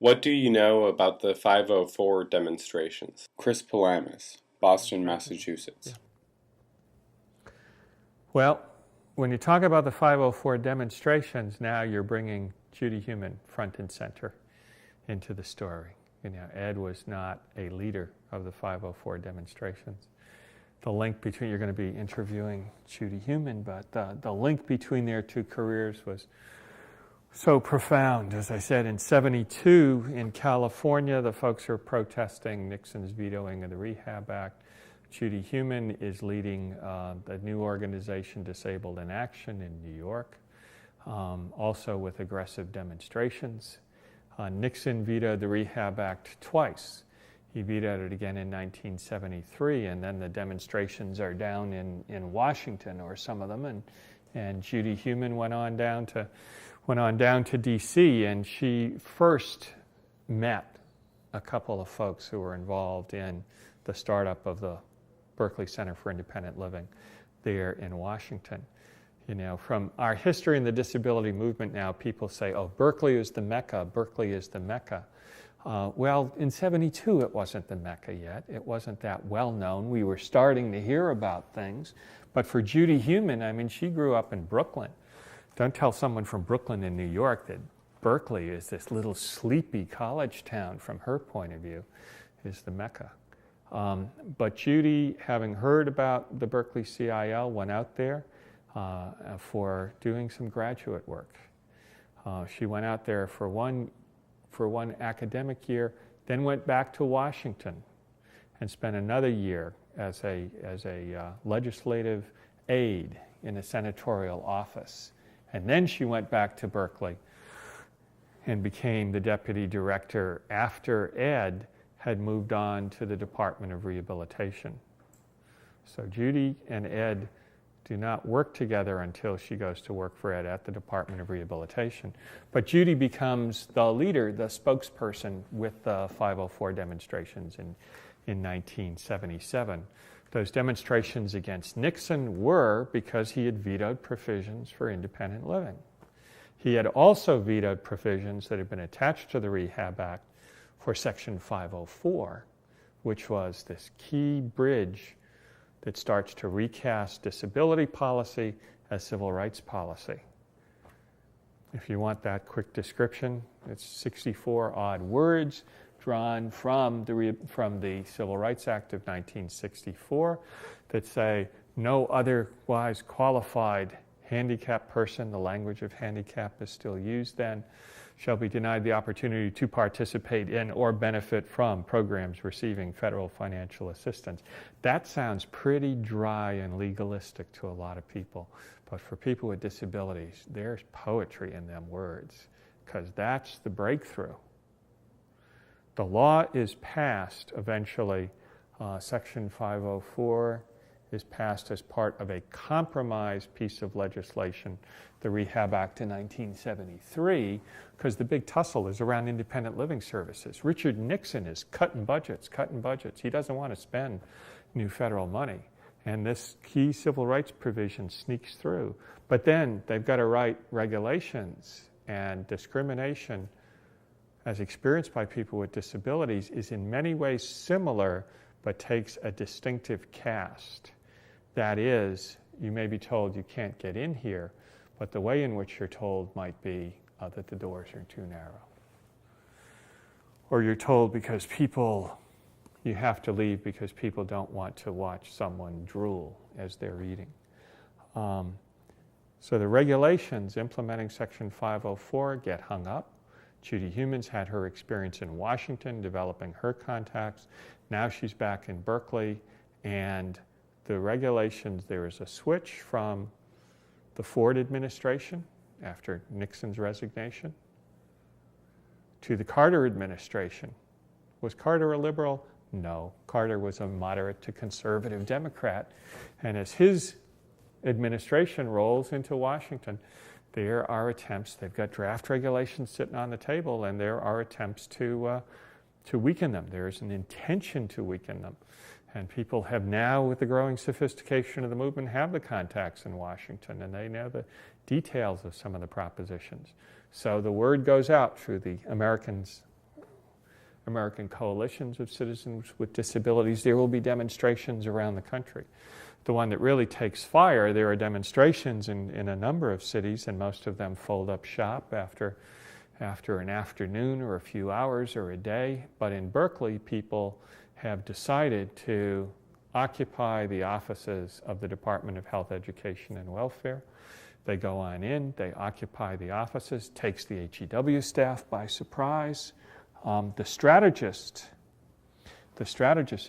What do you know about the 504 demonstrations? Chris Palames, Boston, Massachusetts. Well, when you talk about the 504 demonstrations, now you're bringing Judy Heumann front and center into the story. You know, Ed was not a leader of the 504 demonstrations. The link between, you're going to be interviewing Judy Heumann, but the link between their two careers was so profound. As I said, in '72 in California, the folks are protesting Nixon's vetoing of the Rehab Act. Judy Heumann is leading the new organization Disabled in Action in New York, also with aggressive demonstrations. Nixon vetoed the Rehab Act twice. He vetoed it again in 1973, and then the demonstrations are down in Washington, or some of them, and Judy Heumann went on down to D.C., and she first met a couple of folks who were involved in the startup of the Berkeley Center for Independent Living there in Washington. You know, from our history in the disability movement now, people say, oh, Berkeley is the Mecca, Berkeley is the Mecca. Well, in '72, it wasn't the Mecca yet. It wasn't that well known. We were starting to hear about things. But for Judy Heumann, I mean, she grew up in Brooklyn. Don't tell someone from Brooklyn in New York that Berkeley is this little sleepy college town. From her point of view, is the Mecca. But Judy, having heard about the Berkeley CIL, went out there for doing some graduate work. She went out there for one academic year, then went back to Washington and spent another year as a legislative aide in a senatorial office. And then she went back to Berkeley and became the deputy director after Ed had moved on to the Department of Rehabilitation. So Judy and Ed do not work together until she goes to work for Ed at the Department of Rehabilitation. But Judy becomes the leader, the spokesperson with the 504 demonstrations in 1977. Those demonstrations against Nixon were because he had vetoed provisions for independent living. He had also vetoed provisions that had been attached to the Rehab Act for Section 504, which was this key bridge that starts to recast disability policy as civil rights policy. If you want that quick description, it's 64 odd words drawn from the Civil Rights Act of 1964 that say no otherwise qualified handicapped person, the language of handicap is still used then, shall be denied the opportunity to participate in or benefit from programs receiving federal financial assistance. That sounds pretty dry and legalistic to a lot of people, but for people with disabilities, there's poetry in them words, because that's the breakthrough. The law is passed eventually. Section 504 is passed as part of a compromise piece of legislation, the Rehab Act in 1973, because the big tussle is around independent living services. Richard Nixon is cutting budgets. He doesn't want to spend new federal money. And this key civil rights provision sneaks through. But then they've got to write regulations, and discrimination as experienced by people with disabilities is in many ways similar, but takes a distinctive cast. That is, you may be told you can't get in here, but the way in which you're told might be that the doors are too narrow. Or you're told because you have to leave because people don't want to watch someone drool as they're eating. So the regulations implementing Section 504 get hung up. Judy Heumann's had her experience in Washington, developing her contacts. Now she's back in Berkeley, and the regulations, there is a switch from the Ford administration after Nixon's resignation to the Carter administration. Was Carter a liberal? No. Carter was a moderate to conservative Democrat. And as his administration rolls into Washington, there are attempts, they've got draft regulations sitting on the table, and there are attempts to weaken them. There is an intention to weaken them. And people have now, with the growing sophistication of the movement, have the contacts in Washington, and they know the details of some of the propositions. So the word goes out through the Americans American coalitions of citizens with disabilities. There will be demonstrations around the country. The one that really takes fire, there are demonstrations in a number of cities, and most of them fold up shop after an afternoon or a few hours or a day. But in Berkeley, people have decided to occupy the offices of the Department of Health, Education, and Welfare. They go on in, they occupy the offices, takes the HEW staff by surprise. The strategist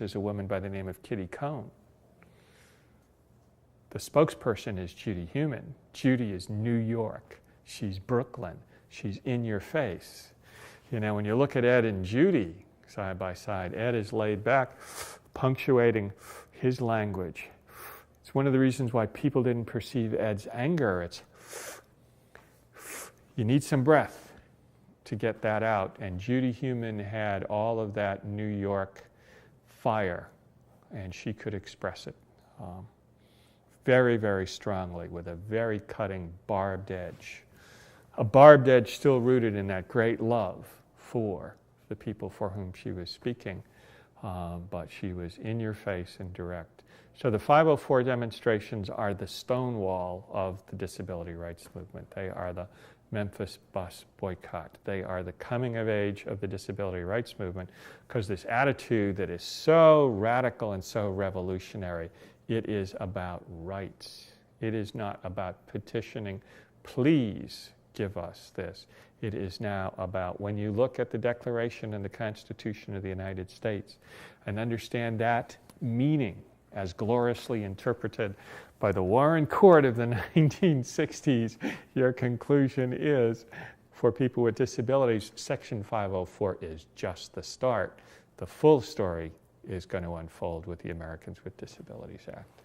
is a woman by the name of Kitty Cohn. The spokesperson is Judy Heumann. Judy is New York. She's Brooklyn. She's in your face. You know, when you look at Ed and Judy side by side, Ed is laid back, punctuating his language. It's one of the reasons why people didn't perceive Ed's anger. It's, you need some breath to get that out. And Judy Heumann had all of that New York fire, and she could express it very, very strongly with a very cutting, barbed edge. A barbed edge still rooted in that great love for the people for whom she was speaking, but she was in your face and direct. So the 504 demonstrations are the stonewall of the disability rights movement. They are the Memphis bus boycott. They are the coming of age of the disability rights movement, because this attitude that is so radical and so revolutionary, it is about rights. It is not about petitioning, please give us this. It is now about, when you look at the Declaration and the Constitution of the United States and understand that meaning as gloriously interpreted by the Warren Court of the 1960s, your conclusion is, for people with disabilities, Section 504 is just the start. The full story is going to unfold with the Americans with Disabilities Act.